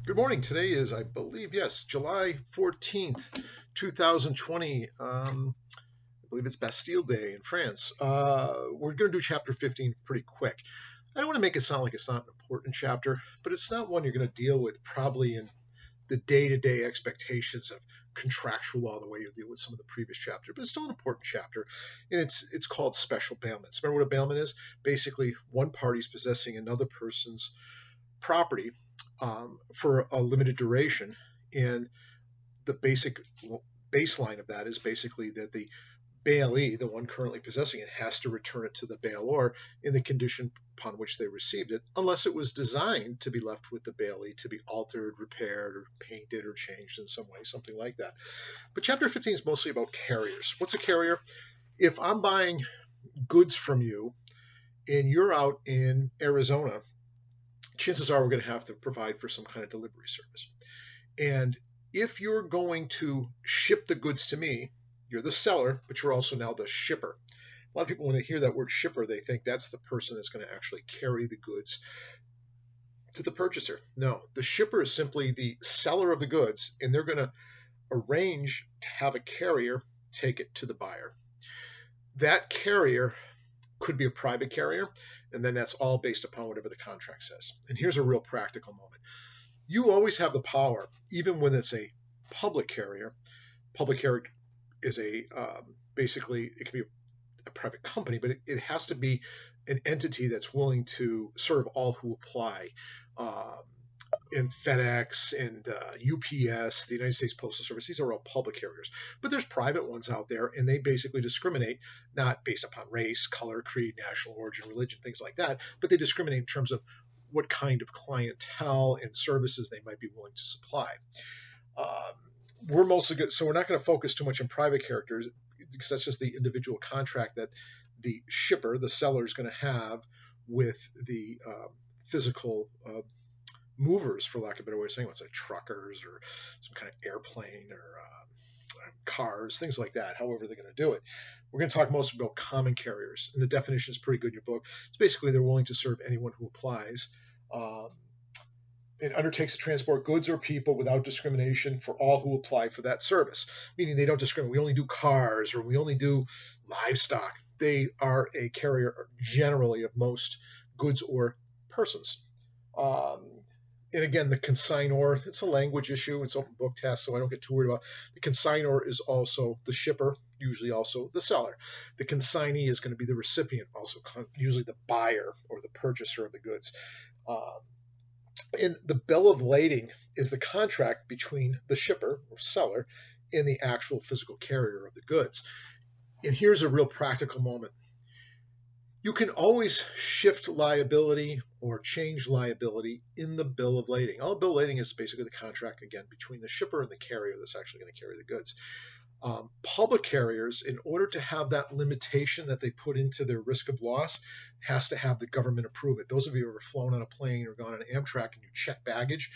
Good morning. Today is, I believe, yes, July 14th, 2020. I believe it's Bastille Day in France. We're going to do chapter 15 pretty quick. I don't want to make it sound like it's not an important chapter, but it's not one you're going to deal with probably in the day-to-day expectations of contractual law the way you deal with some of the previous chapter, but it's still an important chapter, and it's called special bailments. Remember what a bailment is? Basically, one party's possessing another person's property for a limited duration. And the basic baseline of that is basically that the bailee, the one currently possessing it, has to return it to the bailor in the condition upon which they received it, unless it was designed to be left with the bailee to be altered, repaired, or painted, or changed in some way, something like that. But chapter 15 is mostly about carriers. What's a carrier? If I'm buying goods from you and you're out in Arizona, chances are we're going to have to provide for some kind of delivery service. And if you're going to ship the goods to me, you're the seller, but you're also now the shipper. A lot of people, when they hear that word shipper, they think that's the person that's going to actually carry the goods to the purchaser. No, the shipper is simply the seller of the goods, and they're going to arrange to have a carrier take it to the buyer. That carrier could be a private carrier, and then that's all based upon whatever the contract says. And here's a real practical moment. You always have the power, even when it's a public carrier. Public carrier is basically, it can be a private company, but it has to be an entity that's willing to serve all who apply. And FedEx and UPS, the United States Postal Service, these are all public carriers. But there's private ones out there, and they basically discriminate not based upon race, color, creed, national origin, religion, things like that, but they discriminate in terms of what kind of clientele and services they might be willing to supply. We're mostly good, so we're not going to focus too much on private characters because that's just the individual contract that the shipper, the seller, is going to have with the physical movers, for lack of a better way of saying it. It's like truckers or some kind of airplane or cars, things like that, however they're going to do it. We're going to talk mostly about common carriers, and the definition is pretty good in your book. It's basically they're willing to serve anyone who applies. It undertakes to transport goods or people without discrimination for all who apply for that service, meaning they don't discriminate. We only do cars or we only do livestock. They are a carrier generally of most goods or persons. And again, the consignor, it's a language issue. It's open book test, so I don't get too worried about it. The consignor is also the shipper, usually also the seller. The consignee is going to be the recipient, also usually the buyer or the purchaser of the goods. And the bill of lading is the contract between the shipper or seller and the actual physical carrier of the goods. And here's a real practical moment. You can always shift liability or change liability in the bill of lading. All bill of lading is basically the contract, again, between the shipper and the carrier that's actually going to carry the goods. Public carriers, in order to have that limitation that they put into their risk of loss, has to have the government approve it. Those of you who have ever flown on a plane or gone on Amtrak and you check baggage,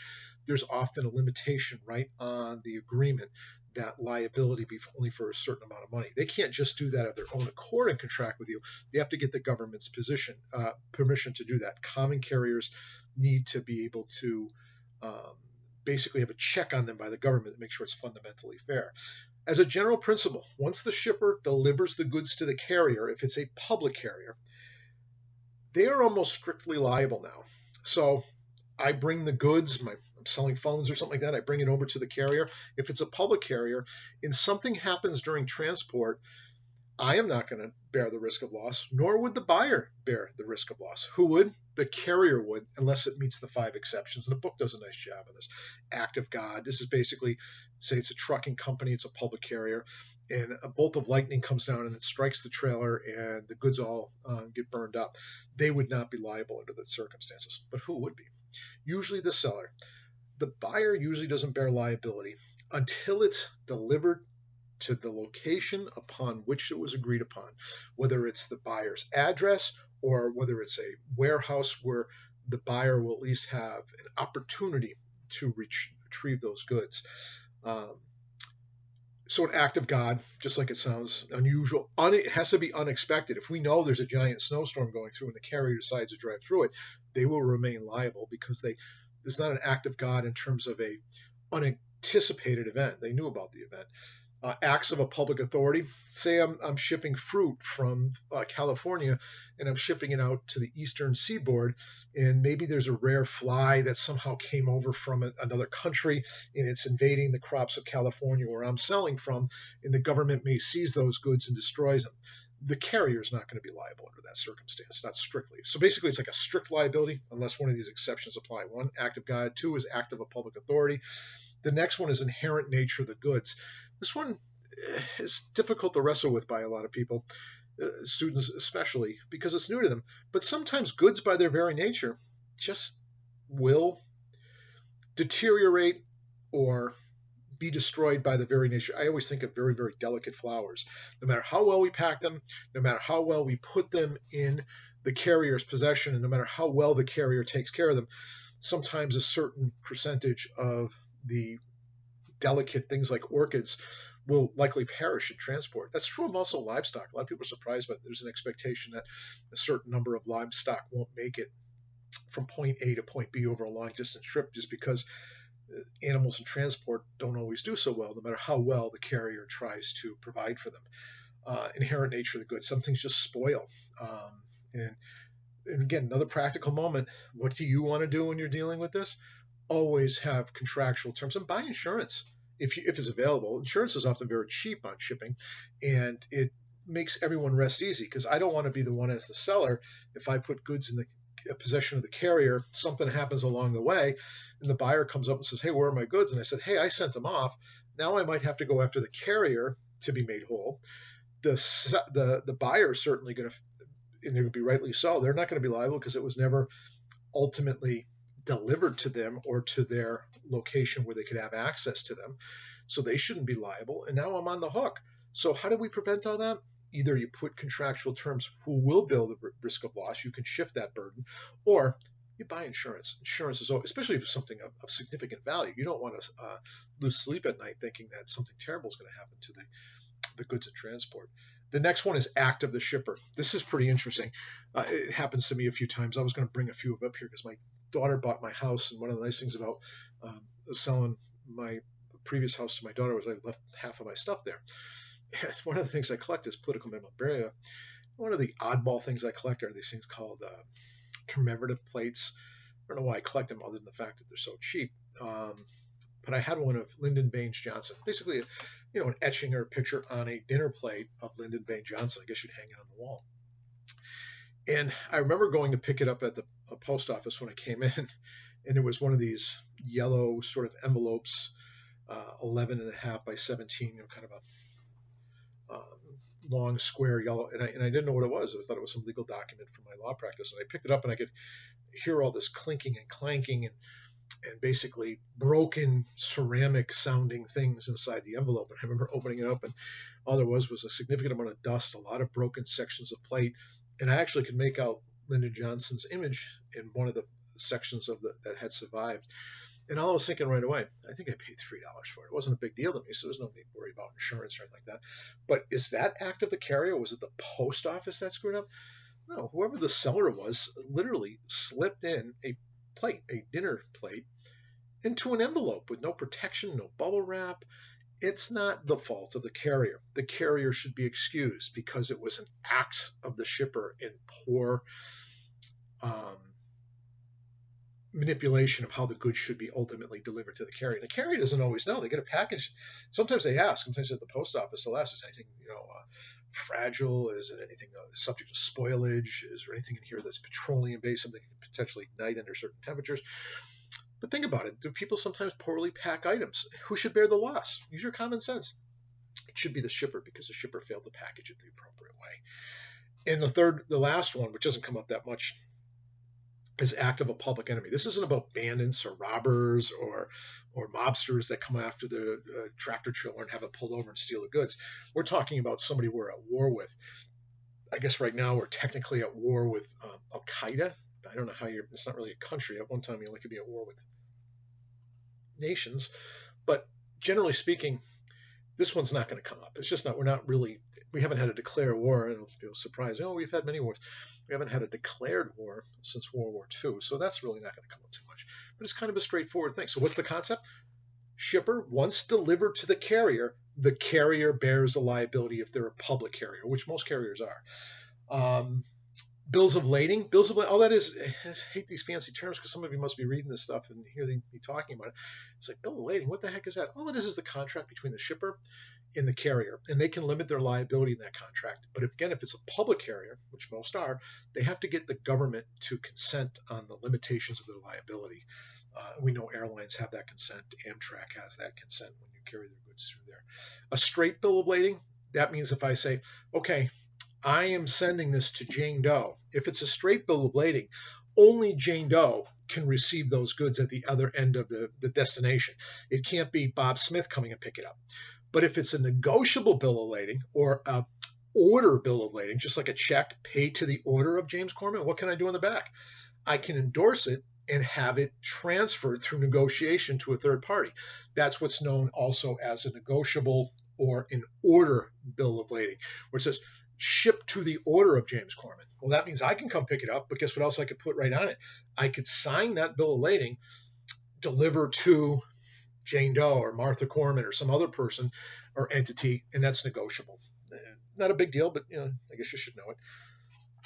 there's often a limitation right on the agreement that liability be only for a certain amount of money. They can't just do that of their own accord and contract with you. They have to get the government's permission to do that. Common carriers need to be able to basically have a check on them by the government to make sure it's fundamentally fair. As a general principle, once the shipper delivers the goods to the carrier, if it's a public carrier, they are almost strictly liable now. So I bring the goods, I'm selling phones or something like that, I bring it over to the carrier. If it's a public carrier and something happens during transport, I am not going to bear the risk of loss, nor would the buyer bear the risk of loss. Who would? The carrier would, unless it meets the 5 exceptions. And the book does a nice job of this. Act of God. This is basically, say it's a trucking company, it's a public carrier, and a bolt of lightning comes down and it strikes the trailer and the goods all get burned up. They would not be liable under those circumstances. But who would be? Usually the seller. The buyer usually doesn't bear liability until it's delivered to the location upon which it was agreed upon, whether it's the buyer's address or whether it's a warehouse where the buyer will at least have an opportunity to retrieve those goods. So an act of God, just like it sounds unusual, it has to be unexpected. If we know there's a giant snowstorm going through and the carrier decides to drive through it, they will remain liable because they is not an act of God in terms of a unanticipated event. They knew about the event. Acts of a public authority. Say I'm shipping fruit from California and I'm shipping it out to the eastern seaboard, and maybe there's a rare fly that somehow came over from another country and it's invading the crops of California where I'm selling from, and the government may seize those goods and destroys them. The carrier is not going to be liable under that circumstance, not strictly. So basically, it's like a strict liability unless one of these exceptions apply. One, act of God. Two is act of a public authority. The next one is inherent nature of the goods. This one is difficult to wrestle with by a lot of people, students especially, because it's new to them. But sometimes goods by their very nature just will deteriorate or be destroyed by the very nature. I always think of very, very delicate flowers. No matter how well we pack them, no matter how well we put them in the carrier's possession, and no matter how well the carrier takes care of them, sometimes a certain percentage of the delicate things like orchids will likely perish in transport. That's true of also livestock. A lot of people are surprised, but there's an expectation that a certain number of livestock won't make it from point A to point B over a long distance trip, just because animals in transport don't always do so well, no matter how well the carrier tries to provide for them. Inherent nature of the goods. Some things just spoil. And again, another practical moment. What do you want to do when you're dealing with this? Always have contractual terms and buy insurance if it's available. Insurance is often very cheap on shipping, and it makes everyone rest easy, because I don't want to be the one as the seller. If I put goods in the possession of the carrier, something happens along the way, and the buyer comes up and says, "Hey, where are my goods?" And I said, "Hey, I sent them off." Now I might have to go after the carrier to be made whole. The buyer is certainly going to, and they would be rightly so, they're not going to be liable because it was never ultimately delivered to them or to their location where they could have access to them. So they shouldn't be liable. And now I'm on the hook. So how do we prevent all that? Either you put contractual terms who will bear the risk of loss, you can shift that burden, or you buy insurance. Insurance is, especially if it's something of significant value. You don't want to lose sleep at night thinking that something terrible is going to happen to the goods in transport. The next one is act of the shipper. This is pretty interesting. It happens to me a few times. I was going to bring a few up here because my daughter bought my house, and one of the nice things about selling my previous house to my daughter was I left half of my stuff there. And one of the things I collect is political memorabilia. One of the oddball things I collect are these things called commemorative plates. I don't know why I collect them other than the fact that they're so cheap. But I had one of Lyndon Baines Johnson, basically, an etching or a picture on a dinner plate of Lyndon Baines Johnson. I guess you'd hang it on the wall. And I remember going to pick it up at the post office when I came in, and it was one of these yellow sort of envelopes, 11 and a half by 17, kind of a long square yellow, and I didn't know what it was. I thought it was some legal document from my law practice, and I picked it up and I could hear all this clinking and clanking and basically broken ceramic sounding things inside the envelope. And I remember opening it up, and all there was a significant amount of dust, a lot of broken sections of plate, and I actually could make out Lyndon Johnson's image in one of the sections of that had survived. And all I was thinking right away, I think I paid $3 for it. It wasn't a big deal to me, so there was no need to worry about insurance or anything like that. But is that act of the carrier? Was it the post office that screwed up? No, whoever the seller was literally slipped in a plate, a dinner plate, into an envelope with no protection, no bubble wrap. It's not the fault of the carrier. The carrier should be excused because it was an act of the shipper in poor manipulation of how the goods should be ultimately delivered to the carrier. And the carrier doesn't always know. They get a package. Sometimes they ask. Sometimes at the post office they'll ask, is anything fragile? Is it anything subject to spoilage? Is there anything in here that's petroleum based, something that can potentially ignite under certain temperatures? But think about it. Do people sometimes poorly pack items? Who should bear the loss? Use your common sense. It should be the shipper, because the shipper failed to package it the appropriate way. And the last one, which doesn't come up that much, is act of a public enemy. This isn't about bandits or robbers or mobsters that come after the tractor trailer and have it pulled over and steal the goods. We're talking about somebody we're at war with. I guess right now we're technically at war with Al Qaeda. I don't know how it's not really a country. At one time you only could be at war with nations. But generally speaking, This one's not going to come up. It's just not, we haven't had a declared war. And it'll surprise, we've had many wars. We haven't had a declared war since World War II. So that's really not going to come up too much. But it's kind of a straightforward thing. So what's the concept? Shipper, once delivered to the carrier bears the liability if they're a public carrier, which most carriers are. Bills of lading, all that is, I hate these fancy terms because some of you must be reading this stuff and hearing me talking about it. It's like, bill of lading, what the heck is that? All it is the contract between the shipper and the carrier, and they can limit their liability in that contract. But if it's a public carrier, which most are, they have to get the government to consent on the limitations of their liability. We know airlines have that consent. Amtrak has that consent when you carry their goods through there. A straight bill of lading, that means if I say, okay, I am sending this to Jane Doe. If it's a straight bill of lading, only Jane Doe can receive those goods at the other end of the destination. It can't be Bob Smith coming and pick it up. But if it's a negotiable bill of lading or a order bill of lading, just like a check paid to the order of James Corman, what can I do in the back? I can endorse it and have it transferred through negotiation to a third party. That's what's known also as a negotiable or an order bill of lading, where it says, shipped to the order of James Corman. Well, that means I can come pick it up, but guess what else I could put right on it? I could sign that bill of lading, deliver to Jane Doe or Martha Corman or some other person or entity, and that's negotiable. Not a big deal, but I guess you should know it.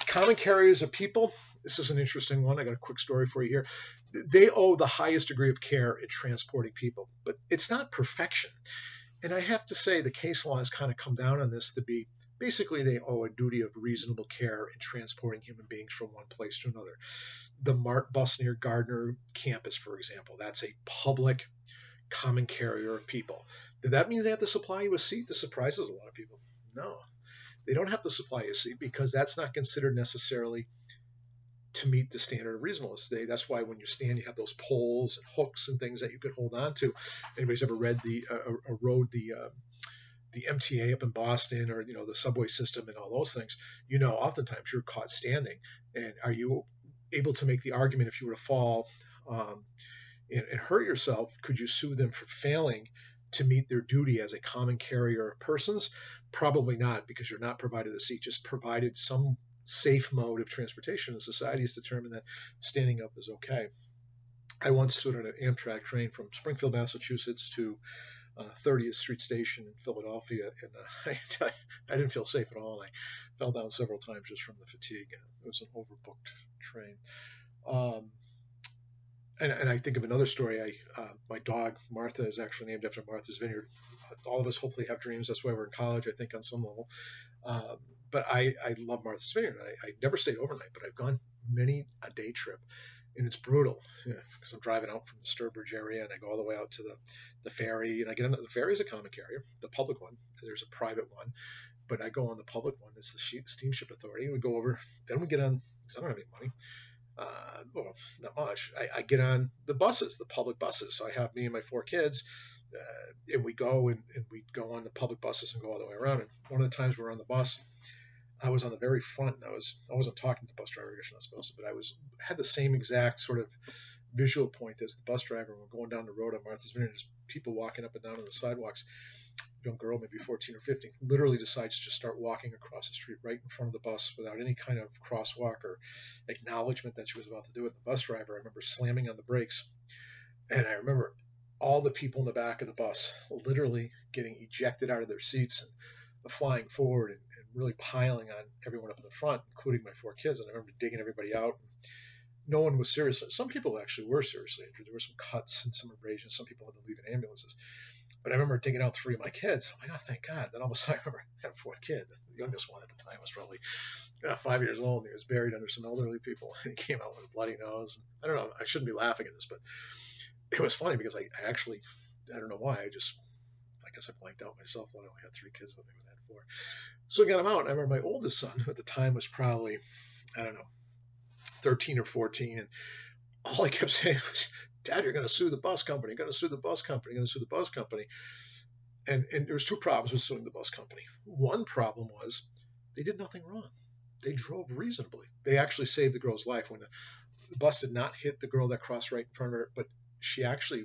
Common carriers of people. This is an interesting one. I got a quick story for you here. They owe the highest degree of care in transporting people, but it's not perfection. And I have to say the case law has kind of come down on this to be basically they owe a duty of reasonable care in transporting human beings from one place to another. The MART bus near Gardner campus, for example, that's a public common carrier of people. Did that mean they have to supply you a seat? This surprises a lot of people. No, they don't have to supply you a seat because that's not considered necessarily to meet the standard of reasonableness. That's why when you stand, you have those poles and hooks and things that you can hold on to. Anybody's ever read rode the MTA up in Boston or the subway system and all those things, oftentimes you're caught standing. And are you able to make the argument if you were to fall and hurt yourself, could you sue them for failing to meet their duty as a common carrier of persons? Probably not, because you're not provided a seat, just provided some safe mode of transportation, and society has determined that standing up is okay. I once stood on an Amtrak train from Springfield, Massachusetts to 30th Street Station in Philadelphia, and I didn't feel safe at all. And I fell down several times just from the fatigue. It was an overbooked train. And I think of another story. My dog, Martha, is actually named after Martha's Vineyard. All of us hopefully have dreams. That's why we're in college, I think, on some level. But I love Martha's Vineyard. I never stayed overnight, but I've gone many a day trip. And it's brutal because I'm driving out from the Sturbridge area and I go all the way out to the ferry. And I get on the ferry is a common carrier, the public one. There's a private one, but I go on the public one. It's the Steamship Authority. We go over, then we get on, because I don't have any money. Well, not much. I get on the buses, the public buses. So I have me and my 4 kids, and we go and we go on the public buses and go all the way around. And one of the times we're on the bus, I was on the very front, and I wasn't talking to the bus driver, I guess you're not supposed to, but had the same exact sort of visual point as the bus driver. We're going down the road on Martha's Vineyard. There's people walking up and down on the sidewalks. Young girl, maybe 14 or 15, literally decides to just start walking across the street right in front of the bus without any kind of crosswalk or acknowledgement that she was about to do it. The bus driver, I remember slamming on the brakes, and I remember all the people in the back of the bus literally getting ejected out of their seats and flying forward and really piling on everyone up in the front, including my 4 kids. And I remember digging everybody out. No one was serious. Some people actually were seriously injured. There were some cuts and some abrasions. Some people had to leave in ambulances. But I remember digging out 3 of my kids. I'm like, oh, thank God. Then all of a sudden, I remember I had a 4th kid. The youngest one at the time was probably 5 years old. And he was buried under some elderly people. And he came out with a bloody nose. And I don't know. I shouldn't be laughing at this, but it was funny because I actually, I don't know why. I guess I blanked out myself. Thought I only had 3 kids with me when I had 4. So I got him out. And I remember my oldest son, who at the time was probably, 13 or 14. And all I kept saying was, Dad, you're going to sue the bus company. You're going to sue the bus company. You're going to sue the bus company. And there was 2 problems with suing the bus company. One problem was they did nothing wrong. They drove reasonably. They actually saved the girl's life when the bus did not hit the girl that crossed right in front of her, but she actually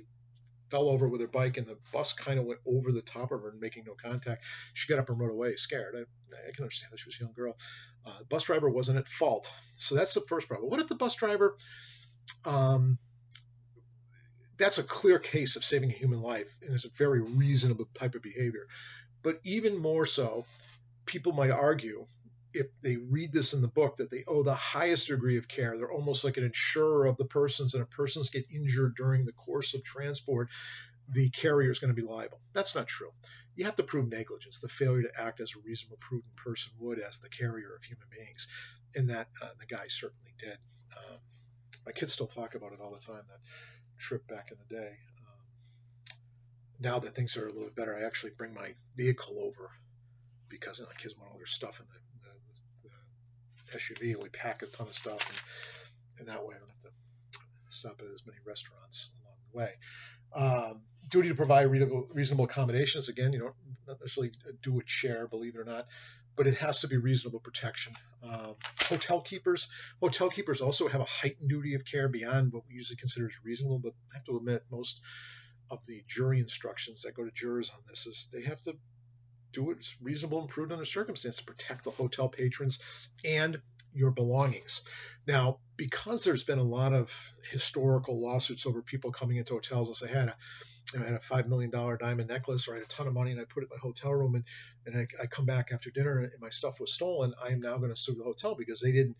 fell over with her bike, and the bus kind of went over the top of her, making no contact. She got up and rode away, scared. I can understand that she was a young girl. The bus driver wasn't at fault, so that's the first problem. What if the bus driver? Um, that's a clear case of saving a human life, and it's a very reasonable type of behavior. But even more so, people might argue, if they read this in the book, that they owe the highest degree of care. They're almost like an insurer of the persons, and if persons get injured during the course of transport, the carrier is going to be liable. That's not true. You have to prove negligence, the failure to act as a reasonable, prudent person would as the carrier of human beings, and that the guy certainly did. My kids still talk about it all the time, that trip back in the day. Now that things are a little bit better, I actually bring my vehicle over because the kids want all their stuff in the SUV, and we pack a ton of stuff, and that way I don't have to stop at as many restaurants along the way. Duty to provide reasonable accommodations. Again, you don't not necessarily do a chair, believe it or not, but it has to be reasonable protection. Hotel keepers also have a heightened duty of care beyond what we usually consider as reasonable, but I have to admit most of the jury instructions that go to jurors on this is they have to do it reasonable and prudent under circumstance to protect the hotel patrons and your belongings. Now, because there's been a lot of historical lawsuits over people coming into hotels and say, I had a $5 million diamond necklace, or I had a ton of money and I put it in my hotel room, and I come back after dinner and my stuff was stolen, I am now going to sue the hotel because they didn't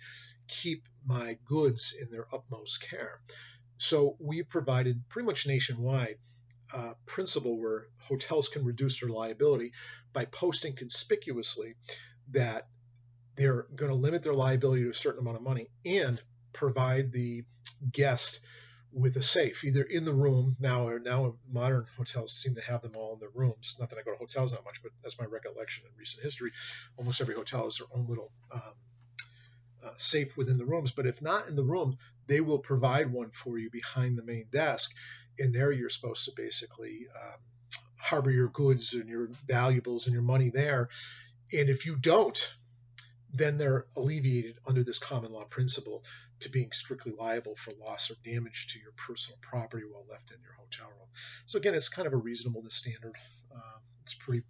keep my goods in their utmost care. So we provided pretty much nationwide principle where hotels can reduce their liability by posting conspicuously that they're going to limit their liability to a certain amount of money and provide the guest with a safe, either in the room now modern hotels seem to have them all in their rooms. Not that I go to hotels that much, but that's my recollection in recent history. Almost every hotel has their own little safe within the rooms, but if not in the room, they will provide one for you behind the main desk. And there you're supposed to basically harbor your goods and your valuables and your money there. And if you don't, then they're alleviated under this common law principle to being strictly liable for loss or damage to your personal property while left in your hotel room. So again, it's kind of a reasonableness standard. It's pretty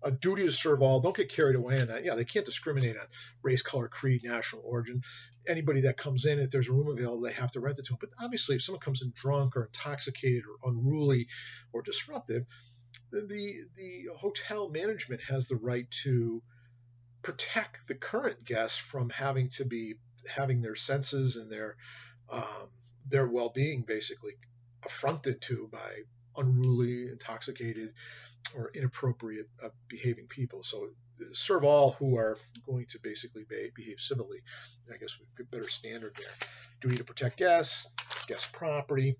a duty to serve all. Don't get carried away on that. Yeah, they can't discriminate on race, color, creed, national origin. Anybody that comes in, if there's a room available, they have to rent it to them. But obviously, if someone comes in drunk or intoxicated or unruly or disruptive, the hotel management has the right to protect the current guests from having their senses and their well-being basically affronted to by unruly, intoxicated, or inappropriate behaving people. So serve all who are going to basically behave civilly. I guess we've got a better standard there. Duty to protect guest property.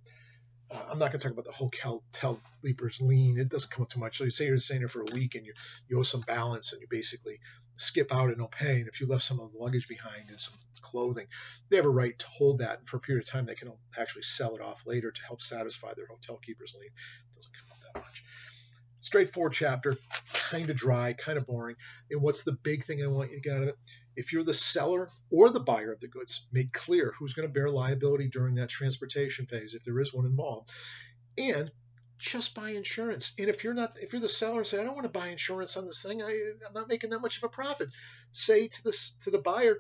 I'm not going to talk about the hotel leapers lien. It doesn't come up too much. So you say you're staying there for a week and you owe some balance and you basically skip out and no pay. And if you left some of the luggage behind and some clothing, they have a right to hold that. And for a period of time, they can actually sell it off later to help satisfy their hotel keeper's lien. It doesn't come up that much. Straightforward chapter, kind of dry, kind of boring. And what's the big thing I want you to get out of it? If you're the seller or the buyer of the goods, make clear who's going to bear liability during that transportation phase, if there is one involved. And just buy insurance. And if you're the seller and say, I don't want to buy insurance on this thing, I'm not making that much of a profit, say to the buyer,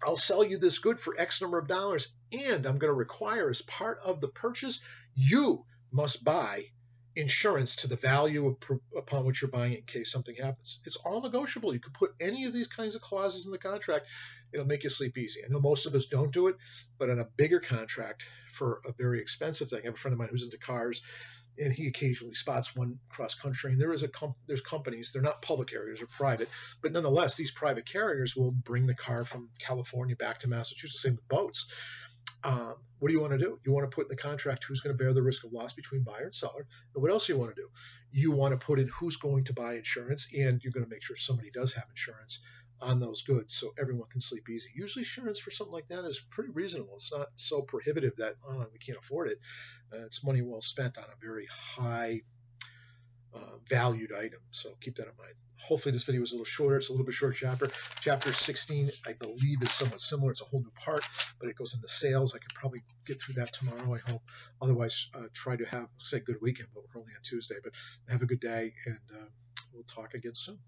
I'll sell you this good for X number of dollars, and I'm going to require as part of the purchase, you must buy insurance to the value upon which you're buying it in case something happens. It's all negotiable. You could put any of these kinds of clauses in the contract. It'll make you sleep easy. I know most of us don't do it, but on a bigger contract for a very expensive thing, I have a friend of mine who's into cars, and he occasionally spots one cross country. And there's companies, they're not public carriers or private, but nonetheless, these private carriers will bring the car from California back to Massachusetts, same with boats. What do you want to do? You want to put in the contract who's going to bear the risk of loss between buyer and seller. And what else do you want to do? You want to put in who's going to buy insurance, and you're going to make sure somebody does have insurance on those goods so everyone can sleep easy. Usually insurance for something like that is pretty reasonable. It's not so prohibitive that we can't afford it. It's money well spent on a very high valued item. So keep that in mind. Hopefully this video was a little shorter. It's a little bit short chapter. Chapter 16, I believe, is somewhat similar. It's a whole new part, but it goes into sales. I can probably get through that tomorrow, I hope. Otherwise, try to have, say, good weekend, but we're only on Tuesday. But have a good day, and we'll talk again soon.